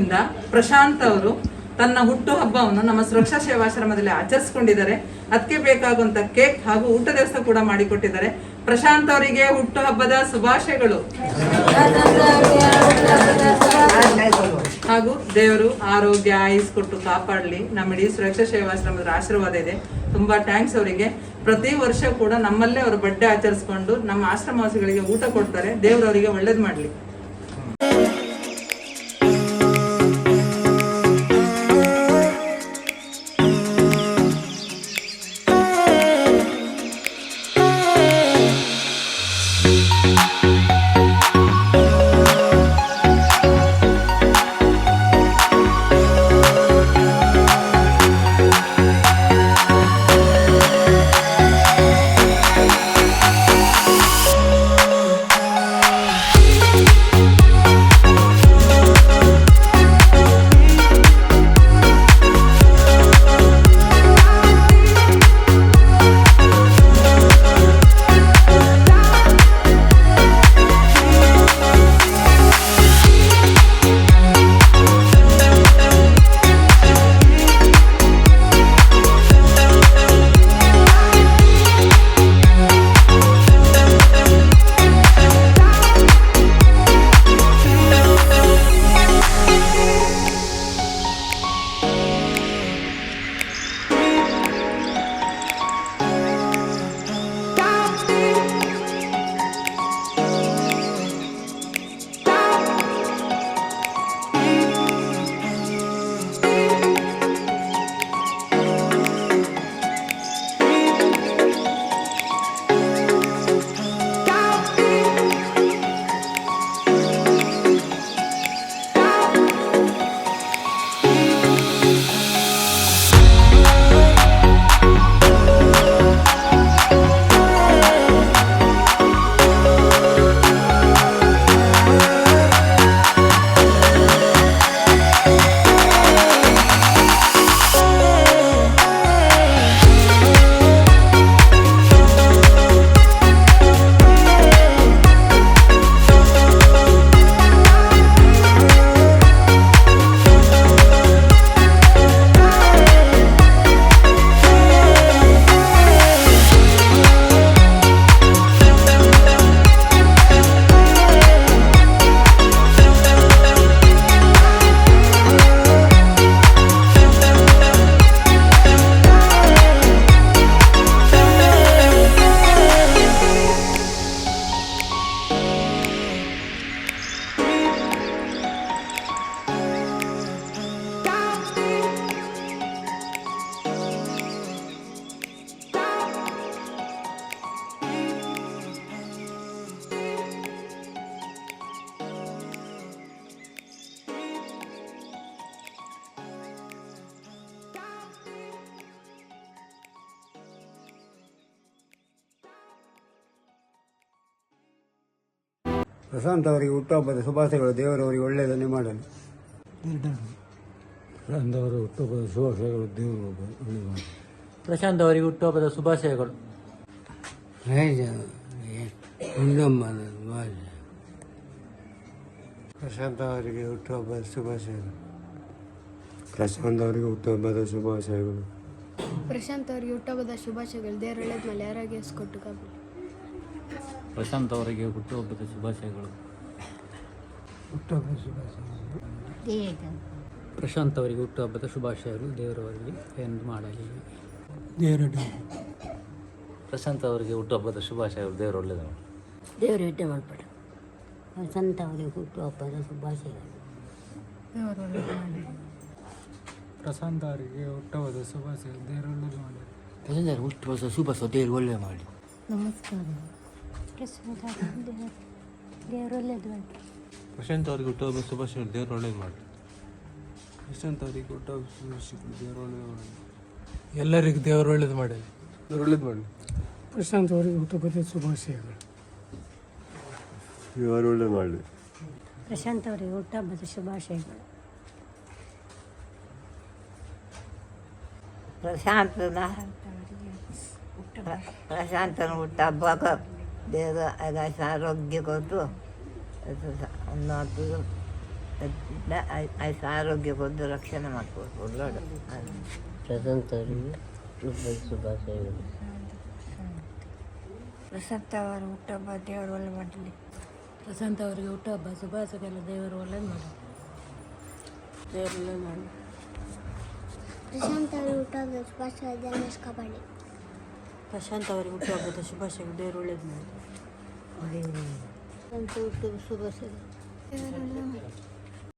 ವತಿಯಿಂದ ಪ್ರಶಾಂತ್ ಅವರು ತನ್ನ ಹುಟ್ಟು ಹಬ್ಬವನ್ನು ನಮ್ಮ ಸುರಕ್ಷಾ ಸೇವಾಶ್ರಮದಲ್ಲಿ ಆಚರಿಸಿಕೊಂಡಿದ್ದಾರೆ. ಅದಕ್ಕೆ ಬೇಕಾಗುವಂತ ಕೇಕ್ ಹಾಗೂ ಊಟದ ವ್ಯವಸ್ಥೆ ಕೂಡ ಮಾಡಿಕೊಟ್ಟಿದ್ದಾರೆ. ಪ್ರಶಾಂತ್ ಅವರಿಗೆ ಹುಟ್ಟು ಹಬ್ಬದ ಶುಭಾಶಯಗಳು ಹಾಗೂ ದೇವರು ಆರೋಗ್ಯ ಆಯುಸ್ ಕೊಟ್ಟು ಕಾಪಾಡಲಿ. ನಮ್ಮ ಇಡೀ ಸುರಕ್ಷಾ ಸೇವಾಶ್ರಮದ ಆಶೀರ್ವಾದ ಇದೆ. ತುಂಬಾ ಥ್ಯಾಂಕ್ಸ್ ಅವರಿಗೆ. ಪ್ರತಿ ವರ್ಷ ಕೂಡ ನಮ್ಮಲ್ಲೇ ಅವರು ಬರ್ಡೇ ಆಚರಿಸ್ಕೊಂಡು ನಮ್ಮ ಆಶ್ರಮವಾಸಿಗಳಿಗೆ ಊಟ ಕೊಡ್ತಾರೆ. ದೇವರು ಅವರಿಗೆ ಒಳ್ಳೇದು ಮಾಡಲಿ. ಪ್ರಶಾಂತ್ ಅವರಿಗೆ ಹುಟ್ಟುಹಬ್ಬದ ಶುಭಾಶಯಗಳು. ದೇವರವರಿಗೆ ಒಳ್ಳೆಯದನ್ನೇ ಮಾಡಲಿ. ಪ್ರಶಾಂತ್ ಅವರ ಹುಟ್ಟುಹಬ್ಬದ ಶುಭಾಶಯಗಳು. ದೇವರು ಒಳ್ಳೆಯದು ಮಾಡಲಿ. ಪ್ರಶಾಂತ್ ಅವರಿಗೆ ಹುಟ್ಟುಹಬ್ಬದ ಶುಭಾಶಯಗಳು. ಪ್ರಶಾಂತ್ ಅವರಿಗೆ ಹುಟ್ಟುಹಬ್ಬದ ಶುಭಾಶಯಗಳು. ಪ್ರಶಾಂತ್ ಅವರಿಗೆ ಹುಟ್ಟುಹಬ್ಬದ ಶುಭಾಶಯಗಳು. ಪ್ರಶಾಂತ್ ಅವರಿಗೆ ಹುಟ್ಟುಹಬ್ಬದ ಶುಭಾಶಯಗಳು. ದೇವರು ಒಳ್ಳೇದು ಮೇಲೆ ಆರೋಗ್ಯ ಕೊಟ್ಟು ಕಾಪಾಡಿ. ಪ್ರಶಾಂತ್ ಅವರಿಗೆ ಹುಟ್ಟುಹಬ್ಬದ ಶುಭಾಶಯಗಳು. ಹುಟ್ಟುಹಬ್ಬದ ಶುಭಾಶಯಗಳು. ಪ್ರಶಾಂತ್ ಅವರಿಗೆ ಹುಟ್ಟುಹಬ್ಬದ ಶುಭಾಶಯಗಳು. ದೇವರವರಿಗೆ ಎಂದು ಮಾಡಲಿ. ಪ್ರಶಾಂತ್ ಅವರಿಗೆ ಹುಟ್ಟುಹಬ್ಬದ ಶುಭಾಶಯಗಳು. ದೇವರು ಒಳ್ಳೆಯದು. ದೇವರು ಇಟ್ಟೆ ಮಾಡ್ಬೇಡ. ಪ್ರಶಾಂತ್ ಅವರಿಗೆ ಹುಟ್ಟುಹಬ್ಬದ ಶುಭಾಶಯಗಳು. ಪ್ರಶಾಂತ್ ಅವರಿಗೆ ಹುಟ್ಟುಹಬ್ಬದ ಶುಭಾಶಯಗಳು. ದೇವರು ಒಳ್ಳೆಯದು ಮಾಡಲಿ. ಪ್ರಶಾಂತ್ ಅವರಿಗೆ ಹುಟ್ಟುಹಬ್ಬದ ಶುಭಾಶಯ. ದೇವರು ಒಳ್ಳೆಯದು ಮಾಡಿ. ನಮಸ್ಕಾರ. ದೇವರು ಒಳ್ಳೆಯದು ಮಾಡಿ. ಪ್ರಶಾಂತ್ ಅವರಿಗೆ ಹುಟ್ಟುಹಬ್ಬದ ಶುಭಾಶಯಗಳು. ದೇವರು ಒಳ್ಳೆಯದು ಮಾಡಿ. ಪ್ರಶಾಂತ್ ಅವರಿಗೆ ಹುಟ್ಟುಹಬ್ಬದ ಶುಭಾಶಯಗಳು. ದೇವರು ಒಳ್ಳೆಯದು ಮಾಡಲಿ. ಎಲ್ಲರಿಗೂ ದೇವರು ಒಳ್ಳೇದು ಮಾಡಲಿ. ಒಳ್ಳೇದು ಮಾಡಲಿ. ಪ್ರಶಾಂತ್ ಅವರಿಗೆ ಹುಟ್ಟುಹಬ್ಬದ ಶುಭಾಶಯಗಳು. ದೇವರು ಒಳ್ಳೇದು ಮಾಡಲಿ. ಪ್ರಶಾಂತ್ ಅವರಿಗೆ ಹುಟ್ಟುಹಬ್ಬದ ಶುಭಾಶಯಗಳು. ಪ್ರಶಾಂತನ ಹುಟ್ಟುಹಬ್ಬಕ್ಕೆ ದೇವರು ಆರೋಗ್ಯ ಕೊಟ್ಟು ಆಯ್ತು ಆರೋಗ್ಯ ಕೊದ್ದು ರಕ್ಷಣೆ ಮಾಡ್ಬೋದು ಒಳ್ಳೋಡು ಪ್ರಶಾಂತ್ ಅವರಿಗೆ ಶುಭಾಶಯಗಳು. ಪ್ರಶಾಂತ್ ಅವರ ಹುಟ್ಟುಹಬ್ಬ ದೇವರು ಒಳ್ಳೆ ಮಾಡಲಿ. ಪ್ರಶಾಂತ್ ಅವರಿಗೆ ಹುಟ್ಟುಹಬ್ಬ ಶುಭಾಶಯಗಳು. ದೇವರು ಒಳ್ಳೇದು ಮಾಡಿ. ದೇವರು ಒಳ್ಳೇದು ಮಾಡಿ. ಪ್ರಶಾಂತ್ ಅವರ ಹುಟ್ಟುಹಬ್ಬದ ಶುಭಾಶಯ ಧನುಷ್ ಕಬಾಡಿ. ಪ್ರಶಾಂತ್ ಅವರಿಗೆ ಹುಟ್ಟುಹಬ್ಬದ ಶುಭಾಶಯಗಳು. ದೇವರು ಒಳ್ಳೇದು ಮಾಡಿ. ಪ್ರಶಾಂತ್ ಹುಟ್ಟುಹಬ್ಬ ಶುಭಾಶಯಗಳು. ದೇವರು ಒಳ್ಳೆ ಮಾಡಿ.